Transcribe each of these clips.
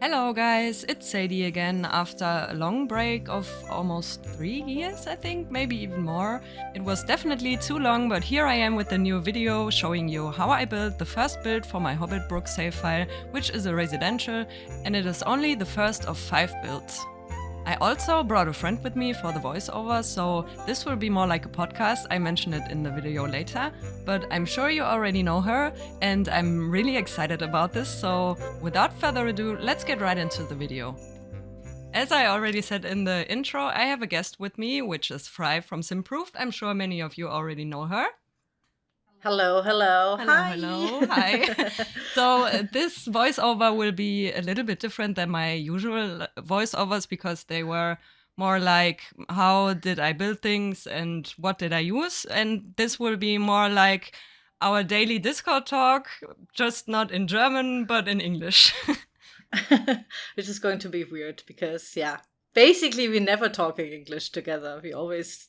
Hello guys, it's Sadie again after a long break of almost 3 years, I think, maybe even more. It was definitely too long, but here I am with a new video showing you how I built the first build for my Hobbitbrook save file, which is a residential, and it is only the first of 5 builds. I also brought a friend with me for the voiceover, so this will be more like a podcast. I mentioned it in the video later, but I'm sure you already know her, and I'm really excited about this, so without further ado, let's get right into the video. As I already said in the intro, I have a guest with me, which is Fry from Simproved. I'm sure many of you already know her. Hello. Hi. So this voiceover will be a little bit different than my usual voiceovers because they were more like, how did I build things and what did I use? And this will be more like our daily Discord talk, just not in German, but in English. Which is going to be weird because, basically we never talk in English together. We always,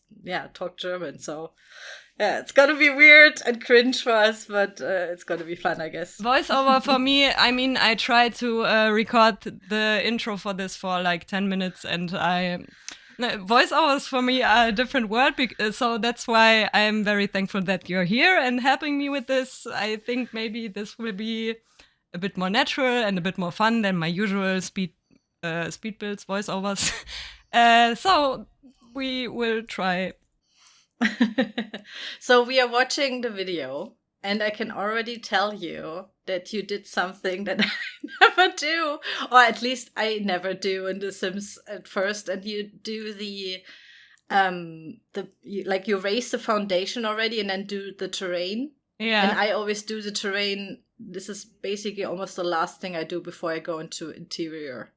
talk German. So, it's going to be weird and cringe for us, but it's going to be fun, I guess. Voiceover for me, I mean, I tried to record the intro for this for like 10 minutes and voiceovers for me are a different world, so that's why I'm very thankful that you're here and helping me with this. I think maybe this will be a bit more natural and a bit more fun than my usual speed builds voiceovers. So we will try. So we are watching the video, and I can already tell you that you did something that I never do, or at least I never do in The Sims at first. And you do you raise the foundation already, and then do the terrain. Yeah. And I always do the terrain. This is basically almost the last thing I do before I go into interior.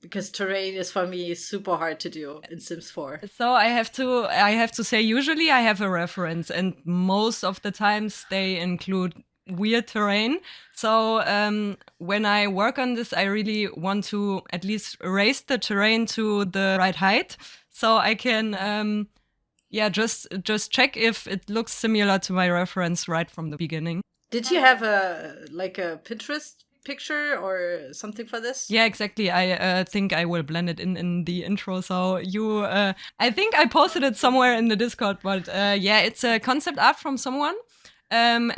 Because terrain is for me super hard to do in Sims 4. So I have to say, usually I have a reference, and most of the times they include weird terrain. So when I work on this, I really want to at least raise the terrain to the right height, so I can just check if it looks similar to my reference right from the beginning. Did you have a Pinterest picture or something for this? Yeah, exactly. I think I will blend it in the intro. So you, I think I posted it somewhere in the Discord, but it's a concept art from someone. And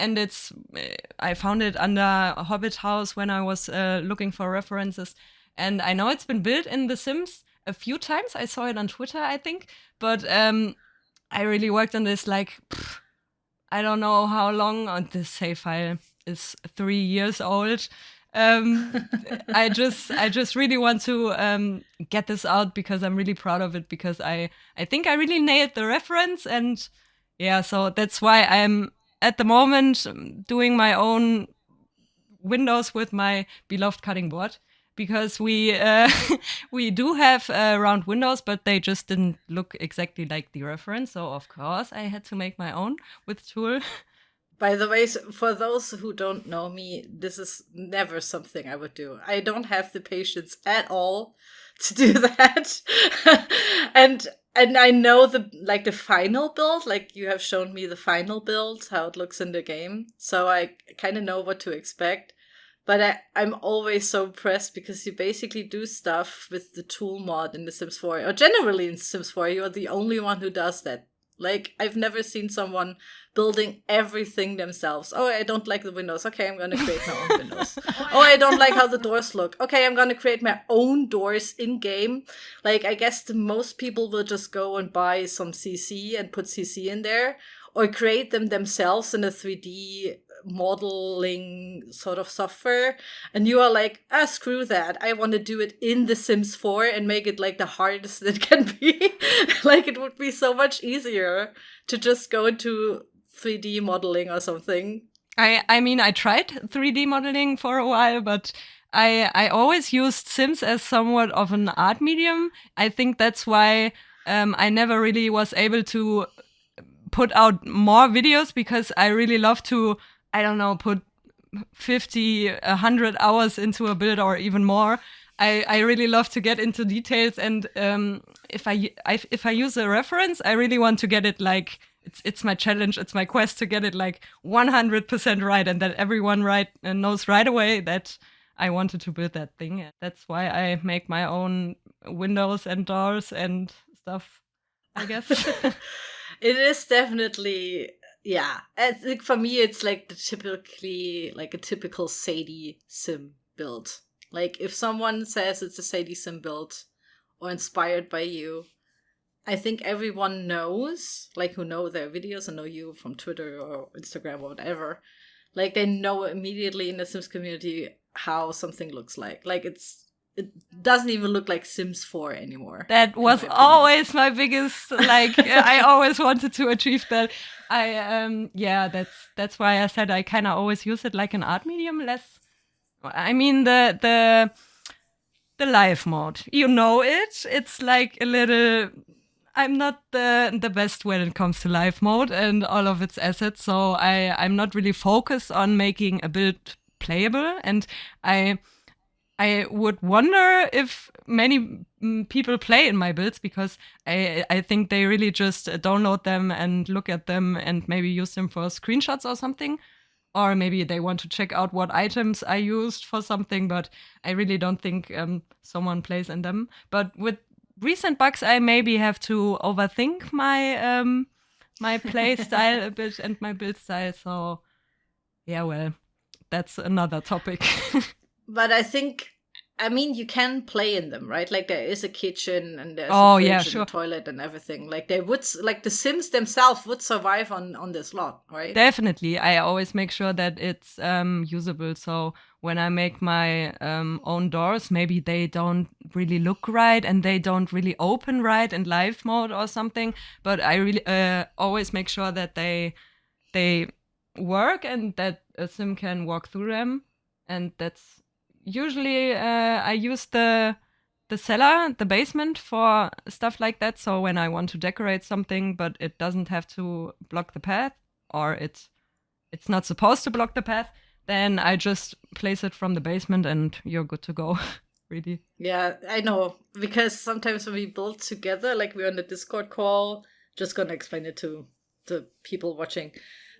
I found it under a Hobbit house when I was looking for references. And I know it's been built in The Sims a few times. I saw it on Twitter, I think. But I really worked on this I don't know how long. This save file is 3 years old. I just really want to get this out because I'm really proud of it, because I think I really nailed the reference, and so that's why I'm at the moment doing my own windows with my beloved cutting board, because we do have round windows, but they just didn't look exactly like the reference, so of course I had to make my own with T.O.O.L. By the way, for those who don't know me, this is never something I would do. I don't have the patience at all to do that. and I know the final build, like you have shown me the final build, how it looks in the game. So I kind of know what to expect. But I'm always so impressed because you basically do stuff with the tool mod in The Sims 4, or generally in Sims 4, you're the only one who does that. Like, I've never seen someone building everything themselves. Oh, I don't like the windows. Okay, I'm going to create my own windows. Oh, I don't like how the doors look. Okay, I'm going to create my own doors in-game. Like, I guess most people will just go and buy some CC and put CC in there, or create them themselves in a 3D modeling sort of software, and you are like, screw that, I want to do it in The Sims 4 and make it like the hardest it can be. Like, it would be so much easier to just go into 3D modeling or something. I mean, I tried 3D modeling for a while, but I always used Sims as somewhat of an art medium. I think that's why I never really was able to put out more videos, because I really love to, I don't know, put 50, 100 hours into a build or even more. I really love to get into details, and if I use a reference, I really want to get it like, it's my challenge, it's my quest to get it like 100% right, and that everyone knows right away that I wanted to build that thing. And that's why I make my own windows and doors and stuff, I guess. It is definitely, yeah. I think for me, it's like a typical Sadie sim build. Like if someone says it's a Sadie sim build or inspired by you, I think everyone knows, like who know their videos and know you from Twitter or Instagram or whatever. Like they know immediately in the Sims community how something looks like. Like it doesn't even look like Sims 4 anymore. That was always my biggest, like, I always wanted to achieve that. That's why I said I kind of always use it like an art medium, less. I mean, the live mode, you know it. It's like a little. I'm not the best when it comes to live mode and all of its assets, so I'm not really focused on making a build playable, and I would wonder if many people play in my builds, because I think they really just download them and look at them and maybe use them for screenshots or something. Or maybe they want to check out what items I used for something, but I really don't think someone plays in them. But with recent bugs, I maybe have to overthink my play style a bit and my build style. So, yeah, well, that's another topic. But I mean, you can play in them, right? Like there is a kitchen and there's a fridge and a toilet and everything. Like they would, like the Sims themselves would survive on this lot, right? Definitely. I always make sure that it's usable. So when I make my own doors, maybe they don't really look right and they don't really open right in live mode or something. But I really always make sure that they work and that a Sim can walk through them. And that's usually I use the cellar, the basement for stuff like that. So when I want to decorate something, but it doesn't have to block the path, or it's not supposed to block the path, then I just place it from the basement and you're good to go. Really. Yeah, I know. Because sometimes when we build together, like we're on the Discord call, just gonna explain it to the people watching.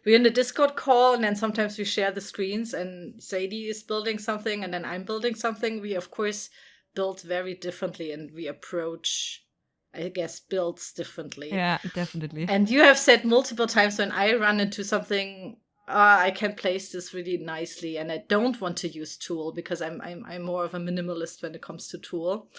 We're in the Discord call, and then sometimes we share the screens, and Sadie is building something, and then I'm building something. We, of course, build very differently, and we approach, I guess, builds differently. Yeah, definitely. And you have said multiple times when I run into something, I can place this really nicely, and I don't want to use Tool because I'm more of a minimalist when it comes to Tool.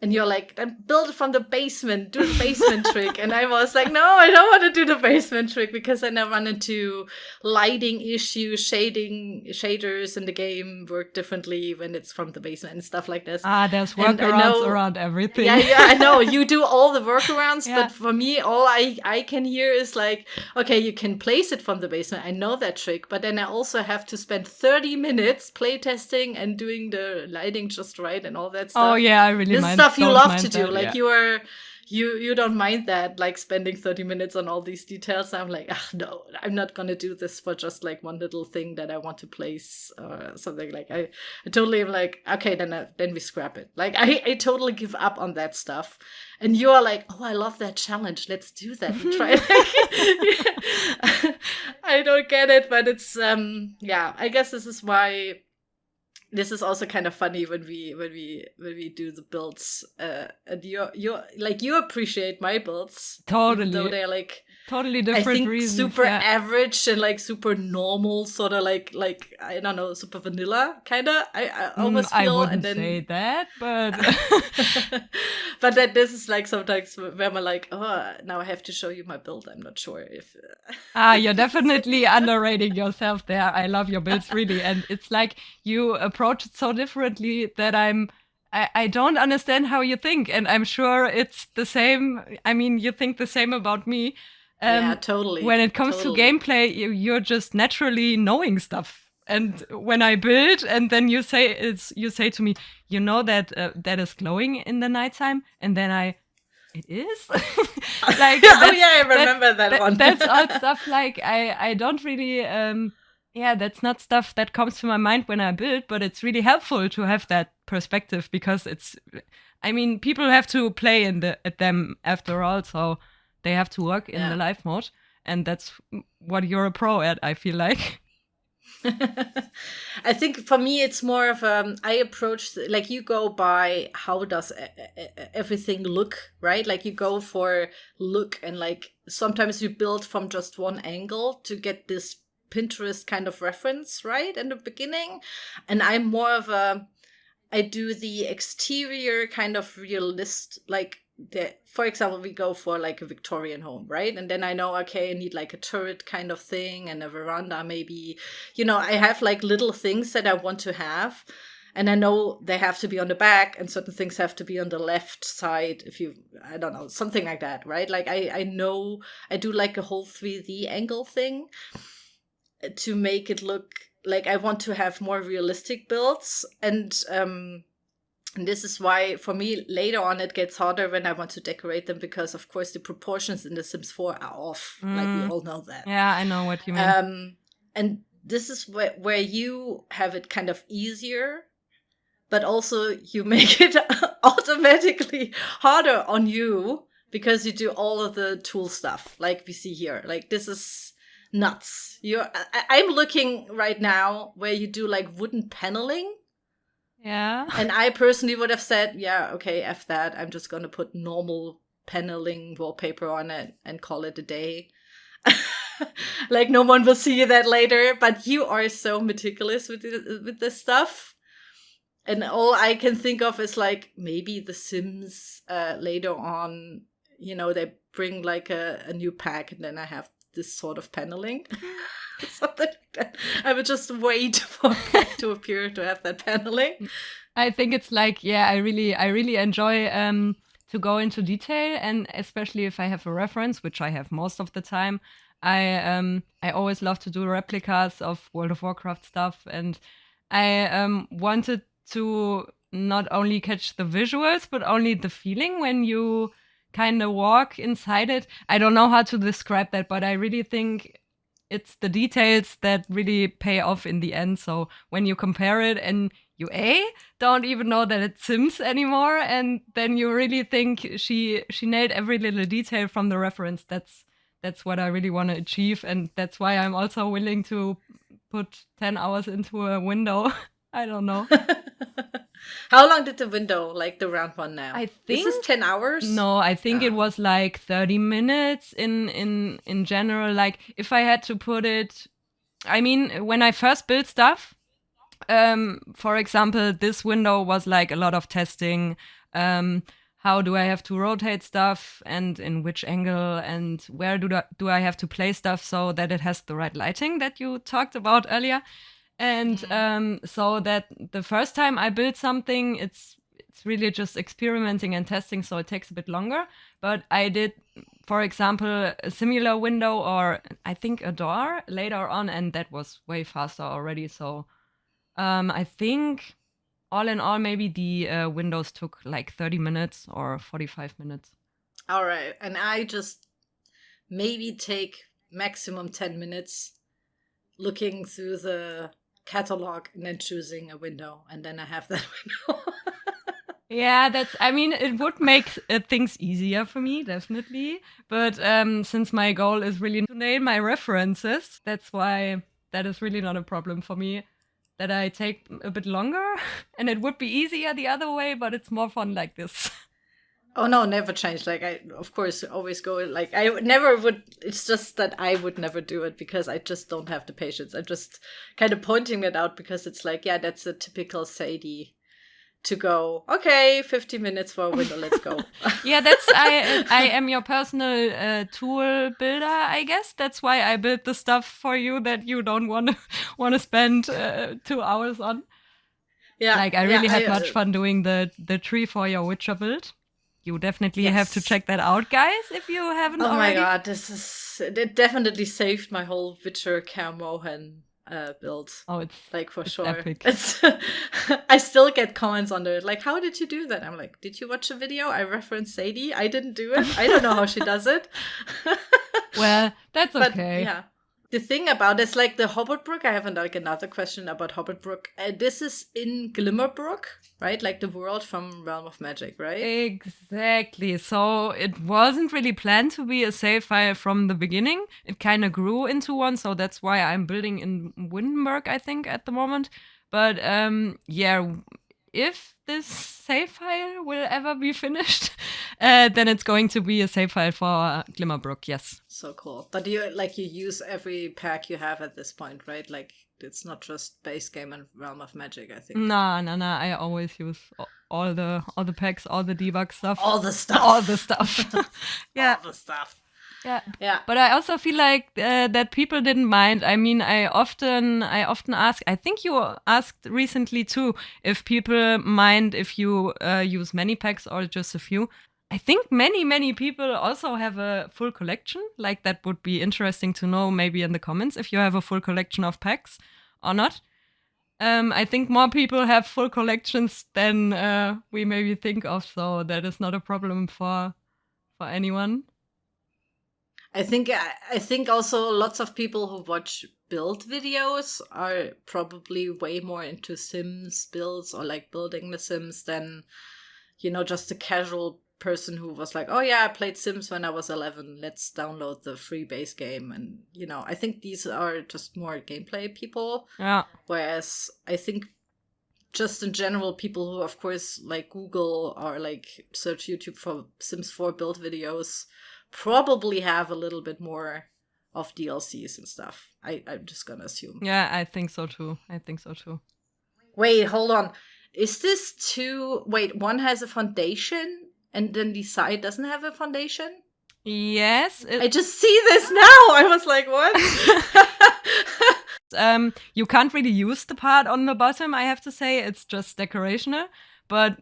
And you're like, then build it from the basement, do the basement trick. And I was like, no, I don't want to do the basement trick, because then I run into lighting issues, shaders in the game work differently when it's from the basement and stuff like this. There's workarounds around everything. Yeah, I know. You do all the workarounds, but for me, all I can hear is like, okay, you can place it from the basement. I know that trick, but then I also have to spend 30 minutes playtesting and doing the lighting just right and all that stuff. Oh yeah, I really mind. This stuff you love to do. That, like you don't mind that, like spending 30 minutes on all these details. I'm like, no, I'm not gonna do this for just like one little thing that I want to place or something. Like I totally am like, okay, then we scrap it. Like I totally give up on that stuff. And you are like, oh, I love that challenge. Let's do that and try it. I don't get it, but it's I guess this is why. This is also kind of funny when we do the builds, and you appreciate my builds totally, even though they're like totally different. I think reasons, super average and like super normal, sort of like I don't know, super vanilla kind of. I always feel. I wouldn't and then, say that, but but that this is like sometimes where I'm like, oh, now I have to show you my build. I'm not sure if. You're definitely underrating yourself there. I love your builds really, and it's like you approach it so differently that I don't understand how you think, and I'm sure it's the same. I mean, you think the same about me. Yeah, totally. When it comes to gameplay, you're just naturally knowing stuff. And when I build, and then you say to me, you know that that is glowing in the nighttime, and then it is. Like, oh yeah, I remember that one. That's all stuff like I don't really. That's not stuff that comes to my mind when I build, but it's really helpful to have that perspective, because people have to play at them after all, so they have to work in the live mode, and that's what you're a pro at, I feel like. I think for me it's more of I approach like you go by how does everything look, right? Like you go for look, and like sometimes you build from just one angle to get this Pinterest kind of reference, right, in the beginning. And I'm more of I do the exterior kind of realist, like for example, we go for like a Victorian home, right? And then I know, okay, I need like a turret kind of thing and a veranda, maybe, I have like little things that I want to have. And I know they have to be on the back and certain things have to be on the left side. I don't know, something like that, right? Like I know I do like a whole 3D angle thing to make it look like I want to have more realistic builds. And this is why, for me, later on, it gets harder when I want to decorate them, because, of course, the proportions in The Sims 4 are off. Like, we all know that. Yeah, I know what you mean. And this is where you have it kind of easier, but also you make it automatically harder on you because you do all of the tool stuff, like we see here. Like, this is nuts. I'm looking right now where you do, like, wooden paneling. Yeah. And I personally would have said, yeah, okay, F that. I'm just going to put normal paneling wallpaper on it and call it a day. Like, no one will see that later. But you are so meticulous with this stuff. And all I can think of is, like, maybe The Sims later on, they bring, like, a new pack. And then I have this sort of paneling. Something like that. I would just wait for it to appear to have that paneling. I think it's like, yeah, I really enjoy to go into detail, and especially if I have a reference, which I have most of the time. I always love to do replicas of World of Warcraft stuff, and I wanted to not only catch the visuals but only the feeling when you kind of walk inside it. I don't know how to describe that, but I really think it's the details that really pay off in the end. So when you compare it and you don't even know that it's Sims anymore, and then you really think she nailed every little detail from the reference. That's what I really want to achieve, and that's why I'm also willing to put 10 hours into a window. I don't know. How long did the window, like the round one now? I think this is 10 hours. No, I think it was like 30 minutes in general. Like, if I had to put it, I mean, when I first built stuff, for example, this window was like a lot of testing. How do I have to rotate stuff, and in which angle, and where do I have to place stuff so that it has the right lighting that you talked about earlier. And so that the first time I build something, it's really just experimenting and testing, so it takes a bit longer. But I did, for example, a similar window, or I think a door later on, and that was way faster already. So I think all in all, maybe the windows took like 30 minutes or 45 minutes. All right. And I just maybe take maximum 10 minutes looking through the catalog and then choosing a window, and then I have that window. Yeah, it would make things easier for me, definitely. But since my goal is really to nail my references, that's why that is really not a problem for me, that I take a bit longer. And it would be easier the other way, but it's more fun like this. Oh no, never change. Like, I, of course, always go, like, I never would, it's just that I would never do it because I just don't have the patience. I'm just kind of pointing it out because it's like, yeah, that's a typical Sadie to go, okay, 50 minutes for a window, let's go. Yeah, I am your personal tool builder, I guess. That's why I build the stuff for you that you don't want to spend 2 hours on. Yeah, like, I really had much fun doing the tree for your Witcher build. You definitely have to check that out, guys, if you haven't already. Oh my god, it definitely saved my whole Witcher Mohan build. Oh, it's like, for sure. Epic. I still get comments on it, like, how did you do that? I'm like, did you watch a video? I referenced Sadie. I didn't do it. I don't know how she does it. Well, that's okay. But, yeah. the thing about it's like the Hobbitbrook. I have another question about Hobbitbrook. This is in Glimmerbrook, right? Like the world from Realm of Magic, right? Exactly. So it wasn't really planned to be a save file from the beginning. It kind of grew into one, so that's why I'm building in Windenburg, I think, at the moment. But yeah, if this save file will ever be finished, then it's going to be a save file for Glimmerbrook. Yes. So cool. But you use every pack you have at this point, right? Like it's not just base game and Realm of Magic, I think. No. I always use all the packs, all the debug stuff. All the stuff. All the stuff. Yeah. All the stuff. Yeah. But I also feel like that people didn't mind. I mean, I often ask. I think you asked recently too if people mind if you use many packs or just a few. I think many people also have a full collection. Like that would be interesting to know maybe in the comments if you have a full collection of packs or not. I think more people have full collections than we maybe think of, so that is not a problem for anyone. I think also lots of people who watch build videos are probably way more into Sims builds or like building the Sims than, just a casual person who was like, oh yeah, I played Sims when I was 11. Let's download the free base game. And, I think these are just more gameplay people. Yeah. Whereas I think just in general, people who, of course, like Google or like search YouTube for Sims 4 build videos probably have a little bit more of DLCs and stuff. I'm just gonna assume. Yeah, I think so too. Wait, hold on. Is this two? Wait, one has a foundation and then the side doesn't have a foundation? Yes. I just see this now. I was like, what? You can't really use the part on the bottom, I have to say. It's just decorational. But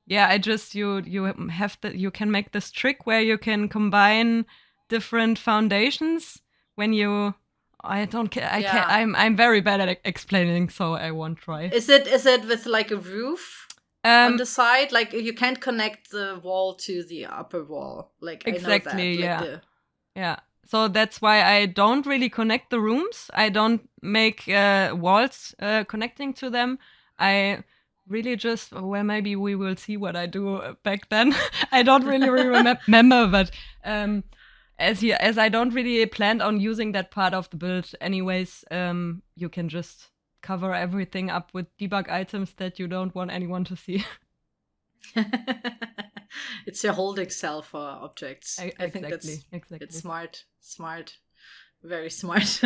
yeah, you can make this trick where you can combine different foundations when you I'm very bad at explaining, so I won't try. Is it with like a roof on the side? Like you can't connect the wall to the upper wall. Like exactly, I know that. Yeah. So that's why I don't really connect the rooms. I don't make walls connecting to them. I really just, well, maybe we will see what I do back then. I don't really remember, but as I don't really plan on using that part of the build anyways, you can just cover everything up with debug items that you don't want anyone to see. It's your holding cell for objects. I think exactly. It's smart, very smart.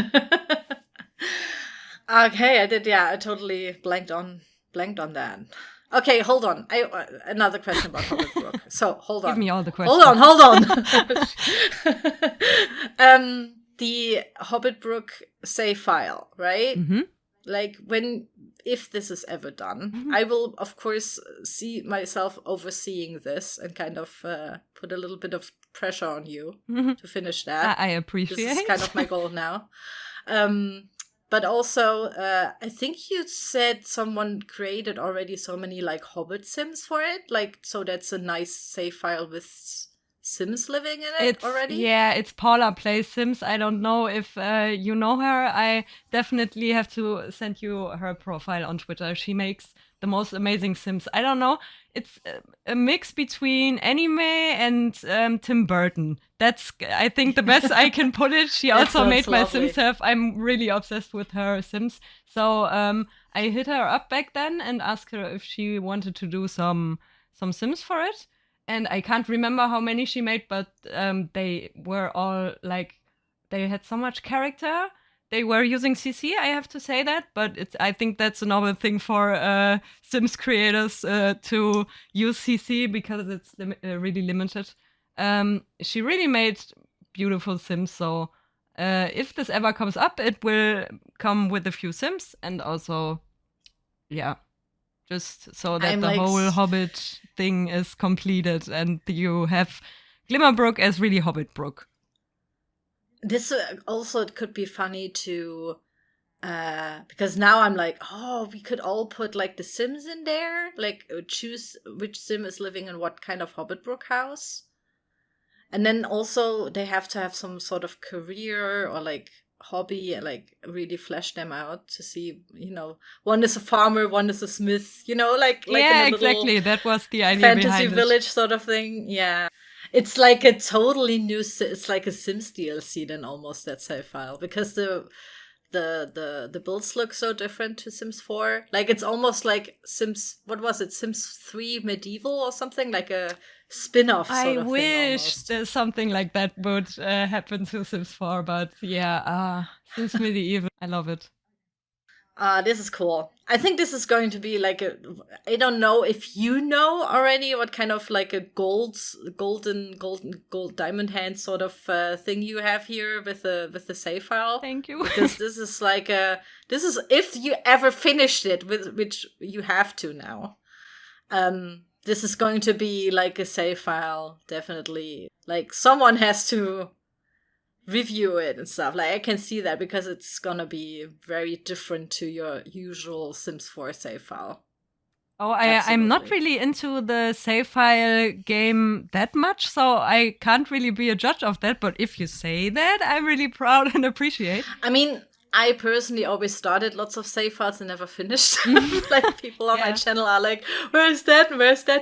Okay, I totally blanked on that. Okay, hold on. Another question about Hobbitbrook. So hold on. Give me all the questions. Hold on. The Hobbitbrook save file, right? Mm-hmm. Like if this is ever done, I will of course see myself overseeing this and kind of put a little bit of pressure on you to finish that. I appreciate. This is kind of my goal now. But also, I think you said someone created already so many like Hobbit Sims for it. Like, so that's a nice save file with Sims living in it already? Yeah, it's Paula Plays Sims. I don't know if you know her. I definitely have to send you her profile on Twitter. She makes the most amazing Sims. I don't know. It's a mix between anime and Tim Burton. That's, I think, the best I can put it. She also made my Sims have. I'm really obsessed with her Sims. So I hit her up back then and asked her if she wanted to do some Sims for it. And I can't remember how many she made, but they were all like, they had so much character. They were using CC, I have to say that, but I think that's a normal thing for Sims creators to use CC because it's really limited. She really made beautiful Sims, so if this ever comes up, it will come with a few Sims and also, yeah, just so that the whole Hobbit thing is completed and you have Glimmerbrook as really Hobbitbrook. This also, it could be funny to, because now I'm like, oh, we could all put like the Sims in there, like choose which Sim is living in what kind of Hobbitbrook house. And then also they have to have some sort of career or like hobby, like really flesh them out to see, one is a farmer, one is a smith, like yeah, in a little exactly. That was the idea fantasy behind village sort of thing. Yeah. It's like a totally new, it's like a Sims DLC then almost, that save file, because the builds look so different to Sims 4. Like it's almost like what was it, Sims 3 Medieval or something, like a spin-off sort of thing I wish almost. there's something like that would happen to Sims 4, but yeah, Sims Medieval, I love it. This is cool. I think this is going to be like I don't know if you know already what kind of like a golden diamond hand sort of thing you have here with the save file. Thank you. Because this is this is if you ever finished it, which you have to now. This is going to be like a save file, definitely. Like someone has to review it and stuff. Like I can see that, because it's gonna be very different to your usual Sims 4 save file. Oh, I'm not really into the save file game that much, so I can't really be a judge of that. But if you say that, I'm really proud and appreciate. I mean, I personally always started lots of save files and never finished. Like people on my channel are like, where's that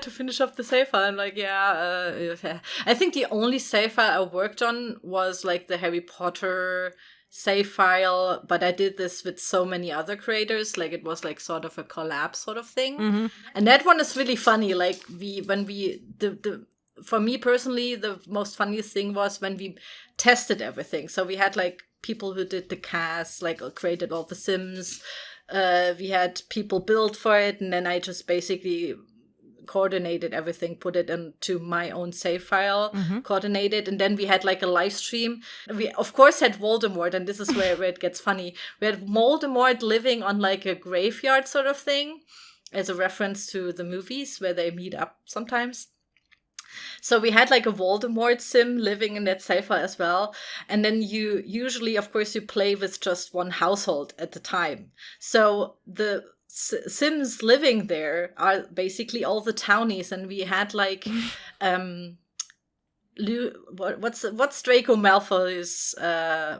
to finish off the save file? I'm like, yeah. I think the only save file I worked on was like the Harry Potter save file, but I did this with so many other creators. Like it was like sort of a collab sort of thing. Mm-hmm. And that one is really funny. Like for me personally, the most funniest thing was when we tested everything. So we had like people who did the cast, like created all the Sims. We had people build for it, and then I just basically coordinated everything, put it into my own save file, coordinated, and then we had like a live stream. We of course had Voldemort, and this is where it gets funny. We had Voldemort living on like a graveyard sort of thing, as a reference to the movies where they meet up sometimes. So we had like a Voldemort sim living in that save file as well. And then you usually, of course, you play with just one household at the time. So the Sims living there are basically all the townies. And we had like, what's Draco Malfoy's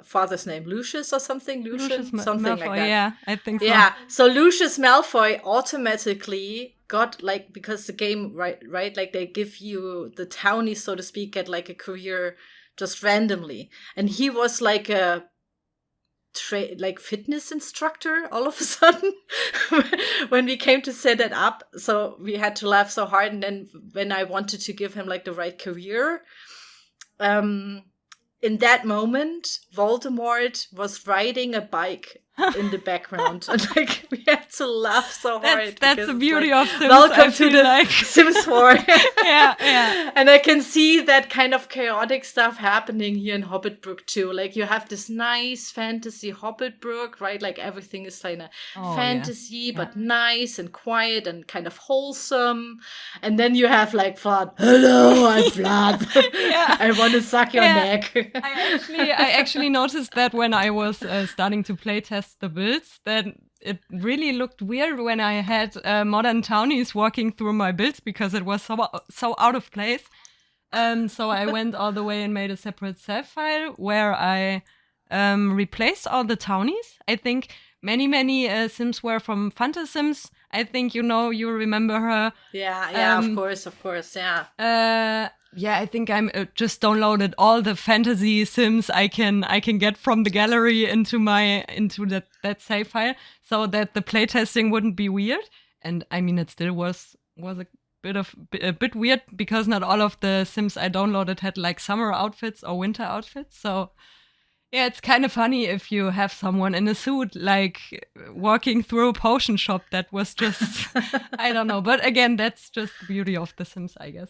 father's name? Lucius or something? Lucius something Malfoy, like that. Yeah, I think so. Yeah, so Lucius Malfoy automatically got like, because the game, right, like they give you the townies, so to speak, get like a career just randomly, and he was like a like fitness instructor all of a sudden when we came to set it up. So we had to laugh so hard, and then when I wanted to give him like the right career, in that moment, Voldemort was riding a bike in the background, and like we had to laugh so hard. That's the beauty of Sims. Welcome to the Sims 4. yeah. And I can see that kind of chaotic stuff happening here in Hobbitbrook too. Like you have this nice fantasy Hobbitbrook, right? Like everything is kind of fantasy, but nice and quiet and kind of wholesome. And then you have like Vlad. Hello, I'm Vlad. I want to suck your neck. I actually noticed that when I was starting to playtest the builds, that it really looked weird when I had modern townies walking through my builds, because it was so out of place. So I went all the way and made a separate save file where I replaced all the townies. I think many Sims were from Phantasms. I think you remember her. Yeah, of course, yeah. Yeah, I think I'm just downloaded all the fantasy Sims I can get from the gallery into that save file, so that the playtesting wouldn't be weird. And I mean, it still was a bit weird, because not all of the Sims I downloaded had like summer outfits or winter outfits. So yeah, it's kind of funny if you have someone in a suit like walking through a potion shop. That was just I don't know. But again, that's just the beauty of the Sims, I guess.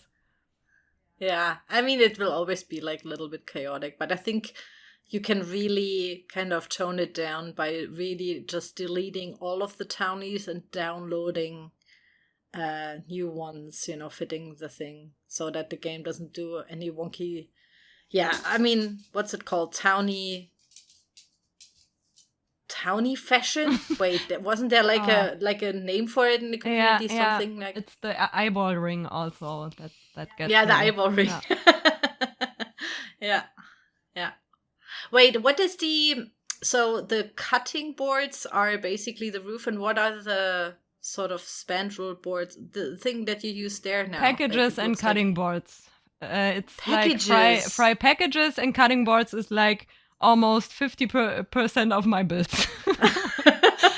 Yeah, I mean, it will always be like a little bit chaotic, but I think you can really kind of tone it down by really just deleting all of the townies and downloading new ones, fitting the thing, so that the game doesn't do any wonky. Yeah, I mean, what's it called? Townie fashion? Wait, wasn't there like a name for it in the community? Something like it's the eyeball ring also that gets the eyeball ring. Yeah. yeah. Wait, what is the So the cutting boards are basically the roof, and what are the sort of spandrel boards? The thing that you use there now? Packages like, and cutting boards. It's like packages. fry packages and cutting boards is like almost 50% of my builds.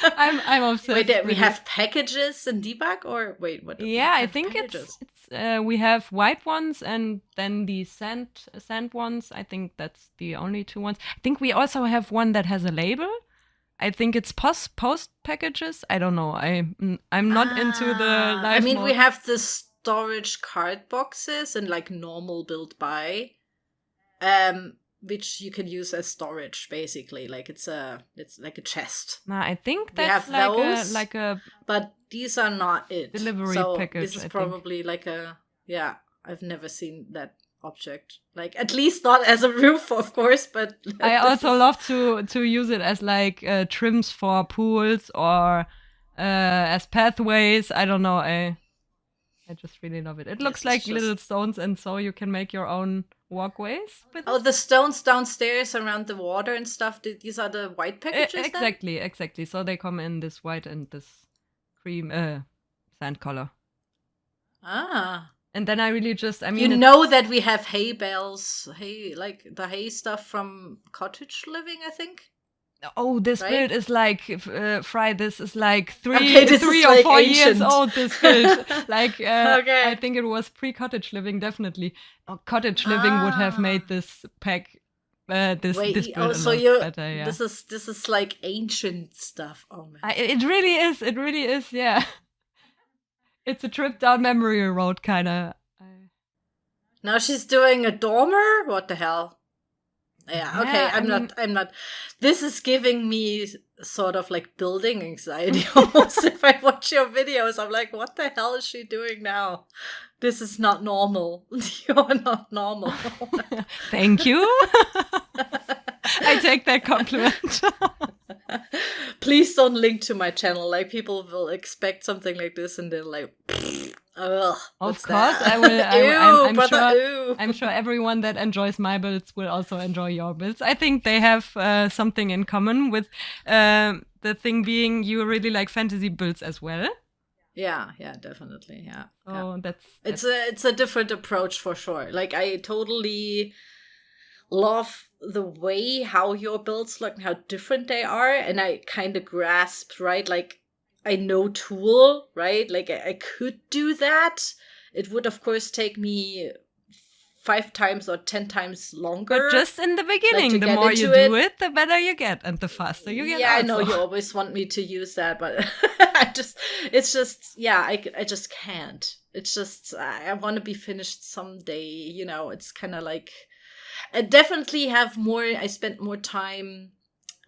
I'm obsessed. Wait, we have packages and debug, or wait, what? Yeah, I think packages? it's we have white ones and then the sand ones. I think that's the only two ones. I think we also have one that has a label. I think it's post packages. I don't know. I'm not into the live I mean, mode. we have the storage card boxes and like normal build by, which you can use as storage basically. Like it's like a chest. Nah, I think We that's have those, like a but these are not it. delivery so package. This is I probably think. Like a I've never seen that object. Like at least not as a roof, of course. But I also love to use it as like trims for pools or as pathways. I don't know. I just really love it. It looks like little stones, and so you can make your own walkways with it. The stones downstairs around the water and stuff. These are the white packages. Exactly. So they come in this white and this cream sand color. And then I really just, I mean, you know that we have hay bales, like the hay stuff from cottage living, I think. Oh, this right? build is like Fry. This is like three or like 4 ancient. years old. This build, like okay. I think it was pre-cottage living, definitely. Cottage living would have made this pack. This build so better. Yeah. This is like ancient stuff. Oh man, it really is. It really is. Yeah. It's a trip down memory road, kind of. Now she's doing a dormer. What the hell? Yeah, okay. I'm not. This is giving me sort of like building anxiety almost. If I watch your videos, I'm like, what the hell is she doing now? This is not normal. You're not normal. Thank you. I take that compliment. Please don't link to my channel. Like people will expect something like this, and they're like, ugh. Of course, I will. I'm sure everyone that enjoys my builds will also enjoy your builds. I think they have something in common with the thing being you really like fantasy builds as well. Yeah, definitely. Yeah. Oh, yeah. It's it's a different approach for sure. Like I totally love the way how your builds look and how different they are, and I kind of grasped, right? Like I know T.O.O.L, right? Like I could do that. It would of course take me 5 times or 10 times longer. But just in the beginning, the more you do it, the better you get, and the faster you get. Yeah, also. I know you always want me to use that, but I just can't. It's just I want to be finished someday. You know, it's kind of like I definitely have more. I spent more time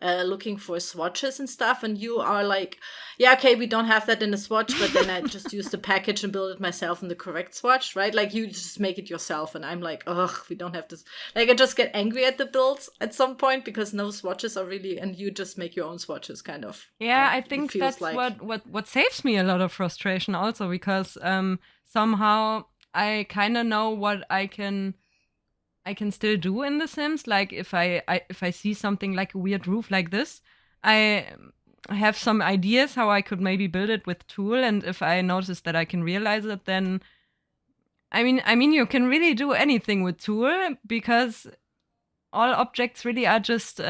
looking for swatches and stuff, and you are like, yeah, okay, we don't have that in the swatch, but then I just use the package and build it myself in the correct swatch, right? Like you just make it yourself, and I'm like, ugh, we don't have this. Like I just get angry at the builds at some point because no swatches are really, and you just make your own swatches, kind of. Yeah, I think that's like what saves me a lot of frustration also, because somehow I kind of know what I can still do in The Sims. Like if I see something like a weird roof like this, I have some ideas how I could maybe build it with T.O.O.L, and if I notice that I can realize it, then I mean you can really do anything with T.O.O.L because all objects really are just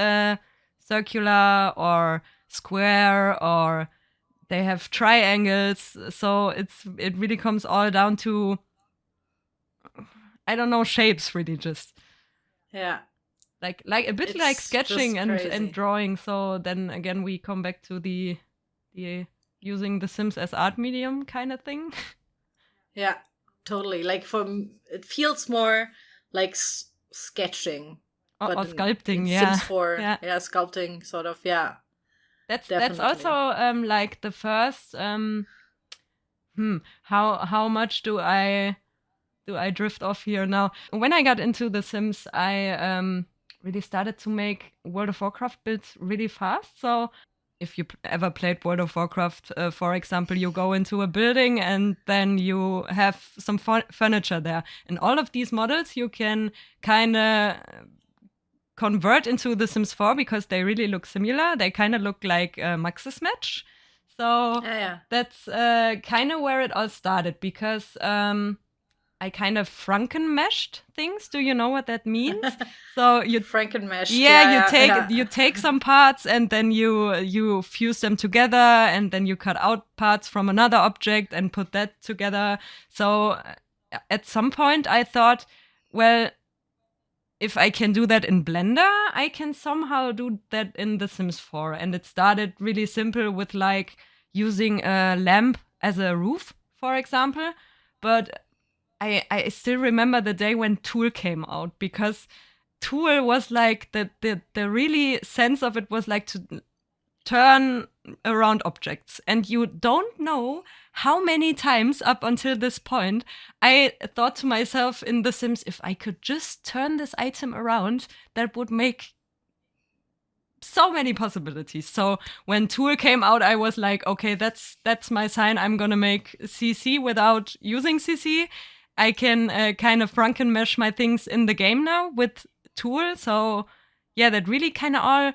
circular or square, or they have triangles, so it really comes all down to, I don't know, shapes really, just like a bit it's like sketching and drawing. So then again we come back to the using The Sims as art medium kind of thing. Yeah, totally. Like it feels more like sketching or sculpting. Yeah. Sims 4 sculpting sort of. Yeah, that's also like the first how much do I drift off here now? When I got into The Sims, I really started to make World of Warcraft builds really fast. So if you ever played World of Warcraft, for example, you go into a building and then you have some furniture there. And all of these models you can kind of convert into The Sims 4 because they really look similar. They kind of look like Max's Match. So that's kind of where it all started because I kind of frankenmeshed things. Do you know what that means? So you frankenmeshed. You take some parts and then you fuse them together and then you cut out parts from another object and put that together. So at some point I thought, well, if I can do that in Blender, I can somehow do that in The Sims 4. And it started really simple with like using a lamp as a roof, for example. But I still remember the day when T.O.O.L came out because T.O.O.L was like the really sense of it was like to turn around objects. And you don't know how many times up until this point I thought to myself in The Sims, if I could just turn this item around, that would make so many possibilities. So when T.O.O.L came out, I was like, okay, that's my sign. I'm gonna make CC without using CC. I can kind of frankenmesh my things in the game now with T.O.O.L. So yeah, that really kind of all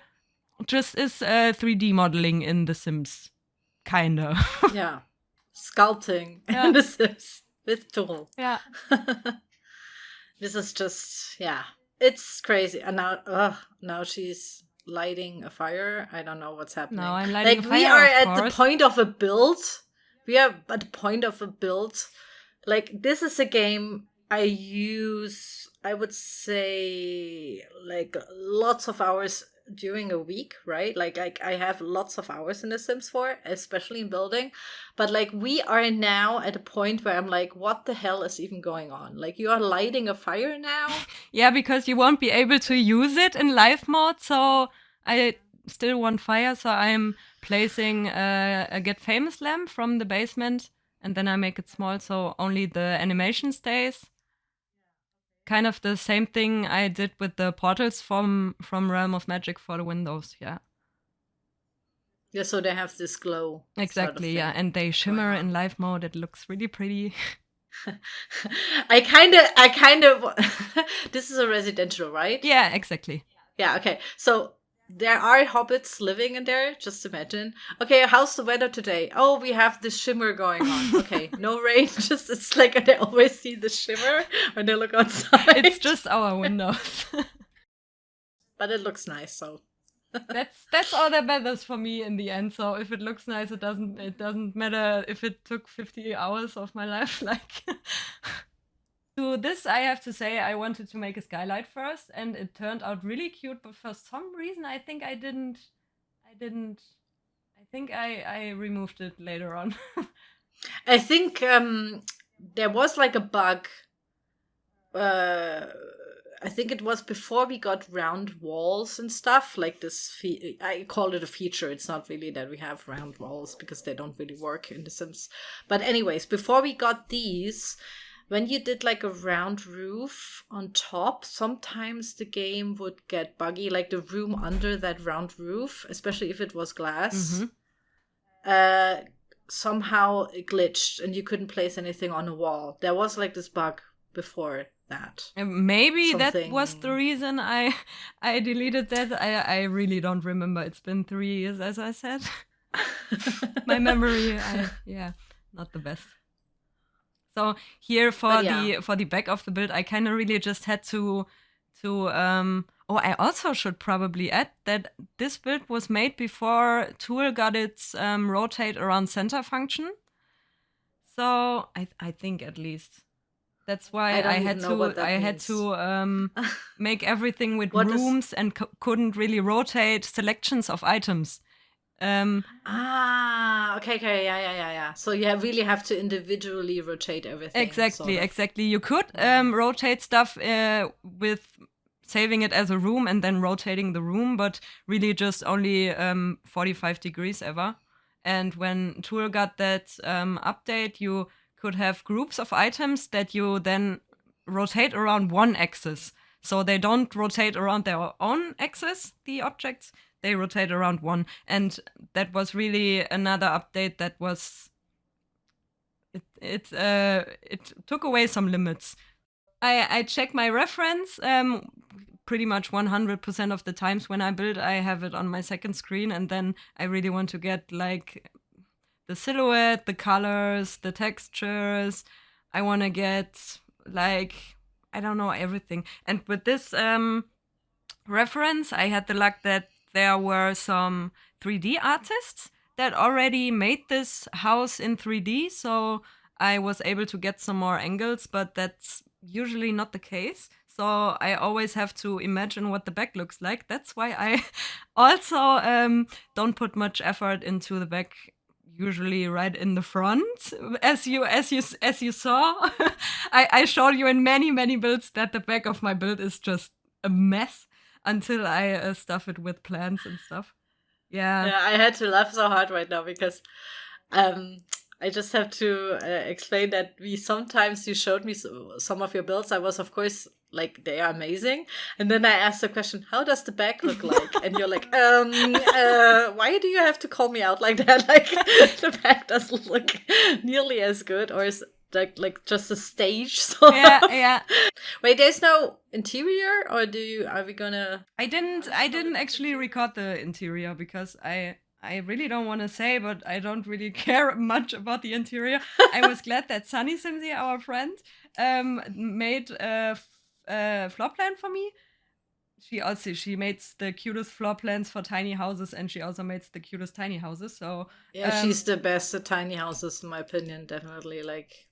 just is 3D modeling in The Sims, kind of. Yeah, sculpting in The Sims with T.O.O.L. Yeah. This is just it's crazy. And now she's lighting a fire. I don't know what's happening. No, I'm lighting a fire. We are at the point of a build. We are at the point of a build. Like, this is a game I use, I would say, like, lots of hours during a week, right? Like I have lots of hours in The Sims 4, especially in building. But, like, we are now at a point where I'm like, what the hell is even going on? Like, you are lighting a fire now? Yeah, because you won't be able to use it in live mode, so I still want fire, so I'm placing a Get Famous lamp from the basement. And then I make it small so only the animation stays. Kind of the same thing I did with the portals from Realm of Magic for the windows, yeah. Yeah, so they have this glow. Exactly, yeah. And they shimmer in live mode. It looks really pretty. I kind of this is a residential, right? Yeah, exactly. Yeah, okay. So there are hobbits living in there, just imagine. Okay, how's the weather today? Oh, we have this shimmer going on. Okay, no rain, just it's like they always see the shimmer when they look outside. It's just our windows. But it looks nice, so that's all that matters for me in the end. So if it looks nice, it doesn't matter if it took 50 hours of my life. Like to this, I have to say I wanted to make a skylight first, and it turned out really cute. But for some reason, I think I didn't. I think I removed it later on. I think there was like a bug. I think it was before we got round walls and stuff like this. I call it a feature. It's not really that we have round walls because they don't really work in The Sims. But anyways, before we got these, when you did like a round roof on top, sometimes the game would get buggy, like the room under that round roof, especially if it was glass. Mm-hmm. Somehow it glitched and you couldn't place anything on a wall. There was like this bug before that. Maybe that was the reason I deleted that. I really don't remember. It's been 3 years, as I said. My memory, not the best. So here for the back of the build, I kind of really just had to I also should probably add that this build was made before T.O.O.L got its rotate around center function. So I think at least. That's why I had to make everything with rooms and couldn't really rotate selections of items. Okay, yeah. So you really have to individually rotate everything. Exactly. You could rotate stuff with saving it as a room and then rotating the room, but really just only 45 degrees ever. And when T.O.O.L got that update, you could have groups of items that you then rotate around one axis. So they don't rotate around their own axis, the objects, they rotate around one. And that was really another update that was it took away some limits. I check my reference pretty much 100% of the times when I build, I have it on my second screen, and then I really want to get like the silhouette, the colors, the textures. I want to get like, I don't know, everything. And with this reference, I had the luck that there were some 3D artists that already made this house in 3D, so I was able to get some more angles, but that's usually not the case. So I always have to imagine what the back looks like. That's why I also don't put much effort into the back. Usually right in the front, as you saw. I showed you in many builds that the back of my build is just a mess until I stuff it with plants and stuff. Yeah, I had to laugh so hard right now because I just have to explain that you showed me some of your builds. I was, of course, like, they are amazing. And then I asked the question, how does the back look like? And you're like, why do you have to call me out like that? Like, the back doesn't look nearly as good, or is like just a stage sort of? Yeah. Wait, there's no interior, or are we gonna? I didn't actually record the interior because I really don't want to say, but I don't really care much about the interior. I was glad that Sunny Simsy, our friend, made a floor plan for me. She makes the cutest floor plans for tiny houses, and she also makes the cutest tiny houses. So yeah, she's the best at tiny houses, in my opinion. Definitely, like,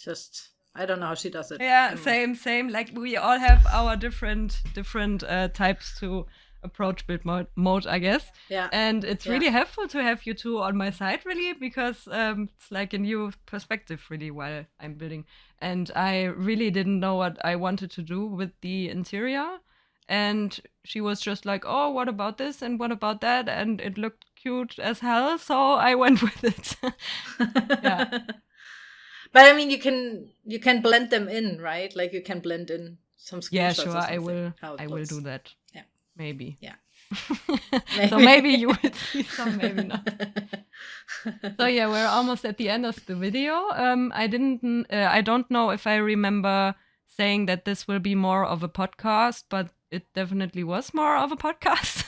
just I don't know how she does it. Yeah, same. Like, we all have our different types to approach build mode, I guess. Yeah. And it's really helpful to have you two on my side, really, because it's like a new perspective, really, while I'm building. And I really didn't know what I wanted to do with the interior. And she was just like, oh, what about this and what about that? And it looked cute as hell, so I went with it. Yeah. But I mean, you can blend them in, right? Like, you can blend in some screenshots. Yeah, sure, or I will. I will do that. Yeah, maybe. Yeah. So maybe you will see some, maybe not. So yeah, we're almost at the end of the video. I don't know if I remember saying that this will be more of a podcast, but it definitely was more of a podcast.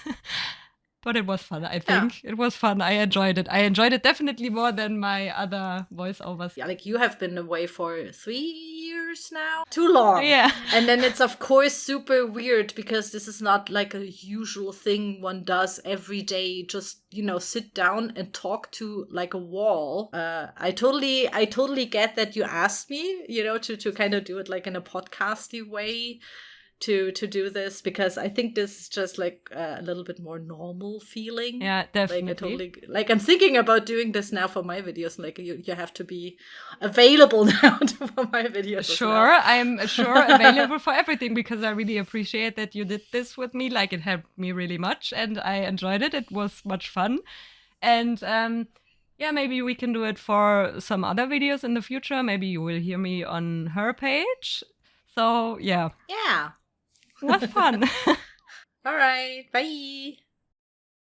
But it was fun, I think. Yeah. It was fun. I enjoyed it. I enjoyed it definitely more than my other voiceovers. Yeah, like, you have been away for 3 years now. Too long. Yeah. And then it's, of course, super weird because this is not like a usual thing one does every day. Just, sit down and talk to like a wall. I totally get that you asked me, to kind of do it like in a podcasty way. To do this, because I think this is just like a little bit more normal feeling. Yeah, definitely. Like, I'm thinking about doing this now for my videos. Like, you have to be available now for my videos. Sure, well. I'm sure available for everything, because I really appreciate that you did this with me. Like, it helped me really much, and I enjoyed it. It was much fun, and yeah, maybe we can do it for some other videos in the future. Maybe you will hear me on her page. So yeah. Yeah. It was fun. All right. Bye.